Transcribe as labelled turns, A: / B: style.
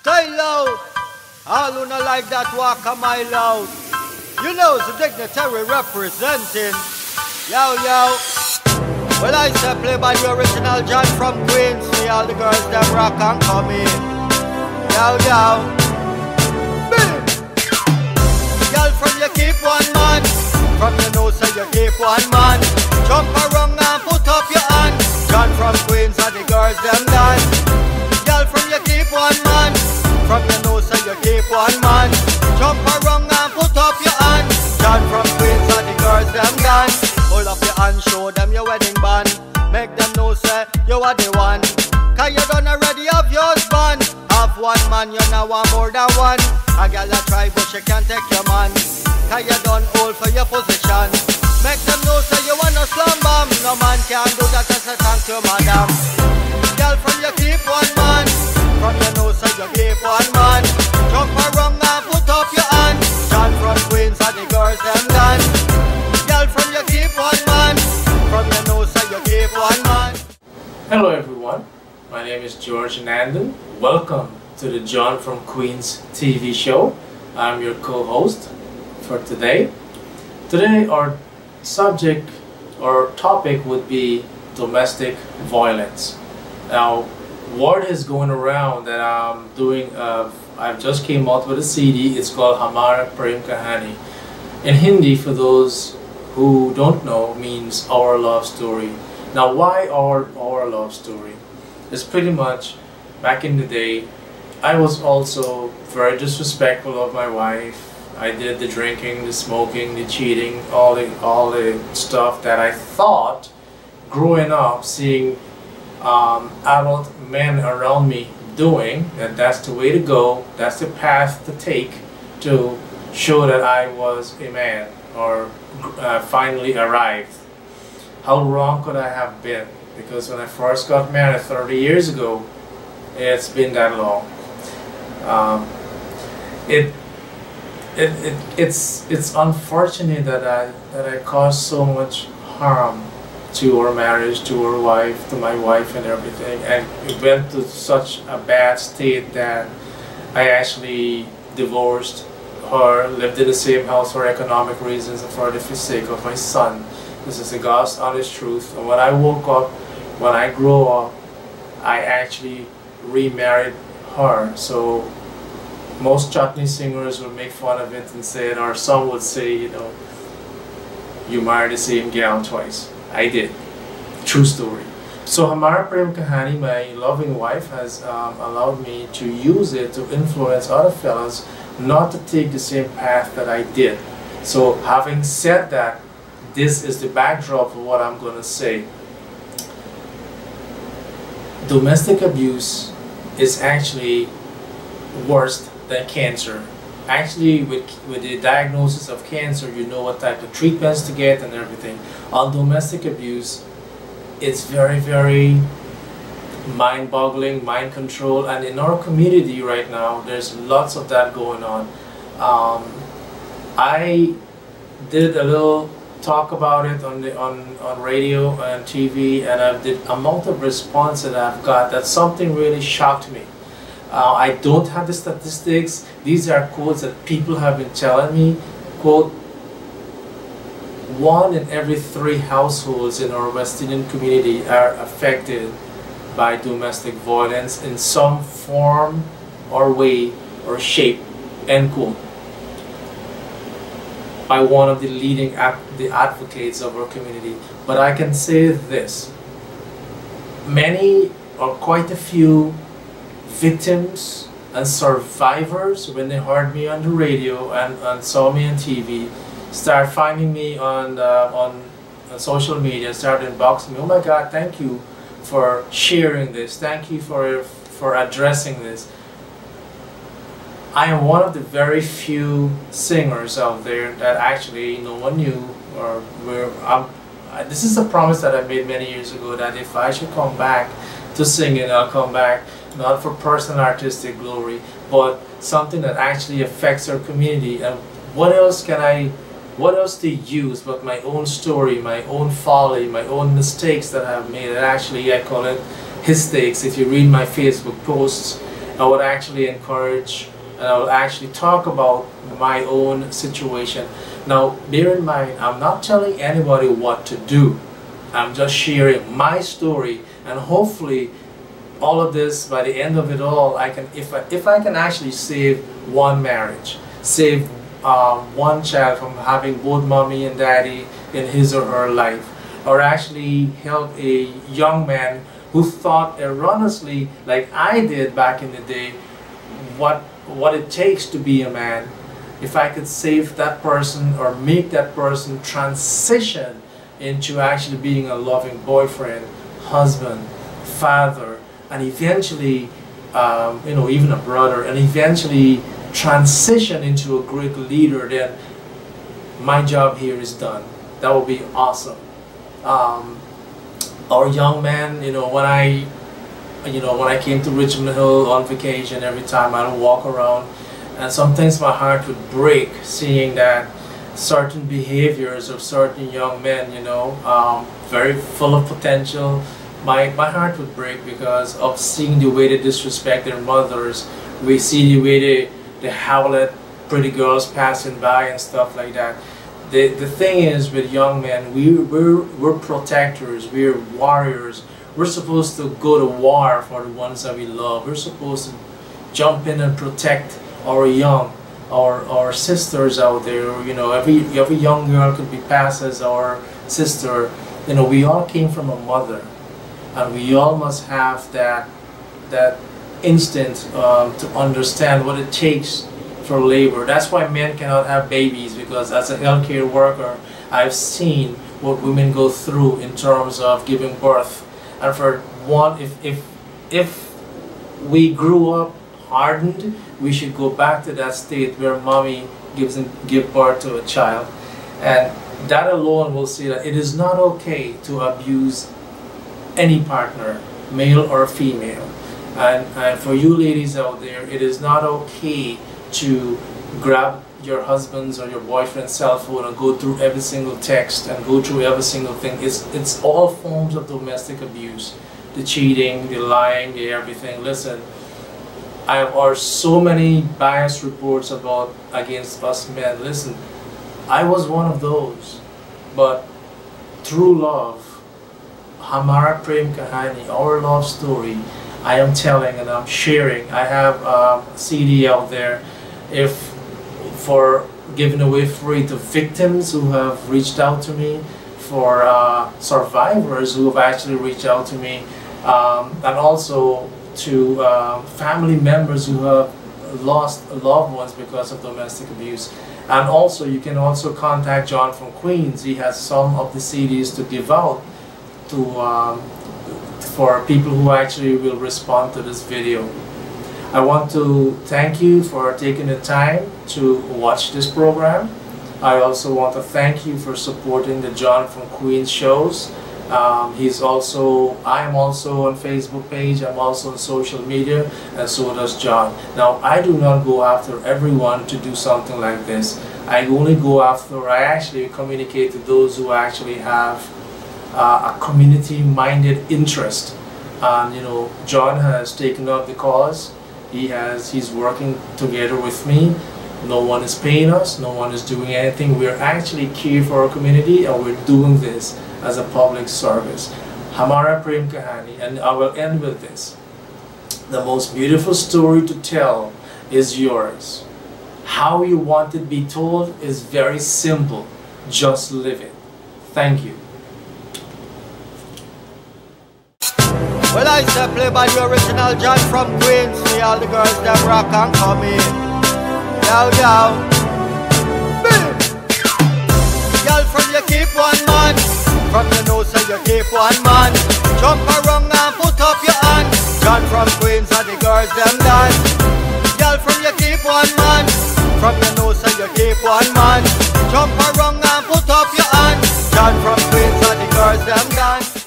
A: Stay loud. All who not like that walk a mile out. You know the dignitary representing. Yo, yo. Well, I say play by the original John from Queens. See all the girls them rock and come in. Yo, yo. Boom. Girl from you keep one man. From your nose say you keep one man. Jump around and put up your hand. John from Queens and the girls them dance. Girl from you keep one man. From your nose say you keep one man. Jump around and put up your hand. John from Queens and the girls them dance. Hold up your hand, show them your wedding band. Make them know say you are the one. Cause you done already have your husband. Have one man, you now want more than one. A girl a try but she can't take your man. Cause you done old for your position. Make them know say you want a slum bomb. No man can do that as a thank you madam. Girl from you keep one man. From your nose say you keep one man. Jump around and put up your hand. John from Queens and the girls them dance. Girl from you keep one man. From your nose say you keep one man.
B: Hello everyone, my name is George Nandan. Welcome to the John from Queens TV show. I'm your co-host for today. Today our subject or topic would be domestic violence. Now, word is going around that I'm doing, I've just came out with a CD. It's called Hamara Prem Kahani. In Hindi, for those who don't know, means our love story. Now, why our love story? It's pretty much back in the day, I was also very disrespectful of my wife. I did the drinking, the smoking, the cheating, all the stuff that I thought growing up, seeing adult men around me doing, that that's the way to go, that's the path to take to show that I was a man or finally arrived. How wrong could I have been? Because when I first got married 30 years ago, it's been that long. It's unfortunate that I caused so much harm to our marriage, to our wife, to my wife and everything, and it went to such a bad state that I actually divorced her, lived in the same house for economic reasons and for the sake of my son. This is the God's honest truth. And when I woke up, when I grew up, I actually remarried her. So most Chutney singers would make fun of it and say it, or some would say, you know, you married the same gal twice. I did. True story. So Hamara Prem Kahani, my loving wife, has allowed me to use it to influence other fellas not to take the same path that I did. So having said that, this is the backdrop of what I'm going to say. Domestic abuse is actually worse than cancer. Actually, with the diagnosis of cancer, you know what type of treatments to get and everything. On domestic abuse, it's very, very mind-boggling, mind control, and in our community right now, there's lots of that going on. I did a little talk about it on radio and TV, and I've did amount of response that I've got. That something really shocked me. I don't have the statistics. These are quotes that people have been telling me. Quote, 1 in every 3 households in our West Indian community are affected by domestic violence in some form or way or shape, end quote. By one of the leading advocates of our community. But I can say this, many or quite a few victims and survivors, when they heard me on the radio and saw me on TV, start finding me on social media, started inboxing me. Oh my God, thank you for sharing this. Thank you for addressing this. I am one of the very few singers out there that actually no one knew, or this is a promise that I made many years ago, that if I should come back to singing, I'll come back not for personal artistic glory, but something that actually affects our community. And what else to use but my own story, my own folly, my own mistakes that I've made? And actually I call it mistakes. If you read my Facebook posts I would actually encourage and I will actually talk about my own situation. Now, bear in mind, I'm not telling anybody what to do. I'm just sharing my story, and hopefully all of this, by the end of it all, I can, if I can actually save one marriage, save one child from having both mommy and daddy in his or her life, or actually help a young man who thought erroneously, like I did back in the day, what it takes to be a man. If I could save that person or make that person transition into actually being a loving boyfriend, husband, father, and eventually you know, even a brother, and eventually transition into a great leader, then my job here is done. That would be awesome. Our young man, you know, when I came to Richmond Hill on vacation, every time I would walk around, and sometimes my heart would break seeing that certain behaviors of certain young men, you know, very full of potential. My heart would break because of seeing the way they disrespect their mothers. We see the way they howl at pretty girls passing by and stuff like that. The thing is, with young men, we're protectors, we're warriors. We're supposed to go to war for the ones that we love. We're supposed to jump in and protect our young, our sisters out there. You know, every young girl could be passed as our sister. You know, we all came from a mother, and we all must have that instinct to understand what it takes for labor. That's why men cannot have babies, because as a healthcare worker, I've seen what women go through in terms of giving birth. And for one, if we grew up hardened, we should go back to that state where mommy give birth to a child, and that alone will say that it is not okay to abuse any partner, male or female. And for you ladies out there, it is not okay to grab your husband's or your boyfriend's cell phone and go through every single text and go through every single thing. It's all forms of domestic abuse. The cheating, the lying, the everything. Listen, I have heard so many biased reports against us men. Listen, I was one of those, but through love, Hamara Prem Kahani, our love story, I am telling and I'm sharing. I have a CD out there for giving away free to victims who have reached out to me, for survivors who have actually reached out to me, and also to family members who have lost loved ones because of domestic abuse. And also, you can also contact John from Queens. He has some of the CDs to give out to for people who actually will respond to this video. I want to thank you for taking the time to watch this program. I also want to thank you for supporting the John from Queens shows. I am also on Facebook page, I'm also on social media, and so does John. Now, I do not go after everyone to do something like this. I actually communicate to those who actually have a community-minded interest. And you know, John has taken up the cause. He's working together with me. No one is paying us, no one is doing anything. We're actually care for our community, and we're doing this as a public service. Hamara Prem Kahani, and I will end with this. The most beautiful story to tell is yours. How you want it to be told is very simple. Just live it. Thank you.
A: Well, I say play by the original John from Queens. See all the girls that rock and come in. Yo, yo. Boom. Girl from you keep one man. From your nose so you keep one man. Jump around and put up your hand. John from Queens and the girls them dance. Girl from you keep one man. From your nose so you keep one man. Jump around and put up your hand. John from Queens and the girls them dance.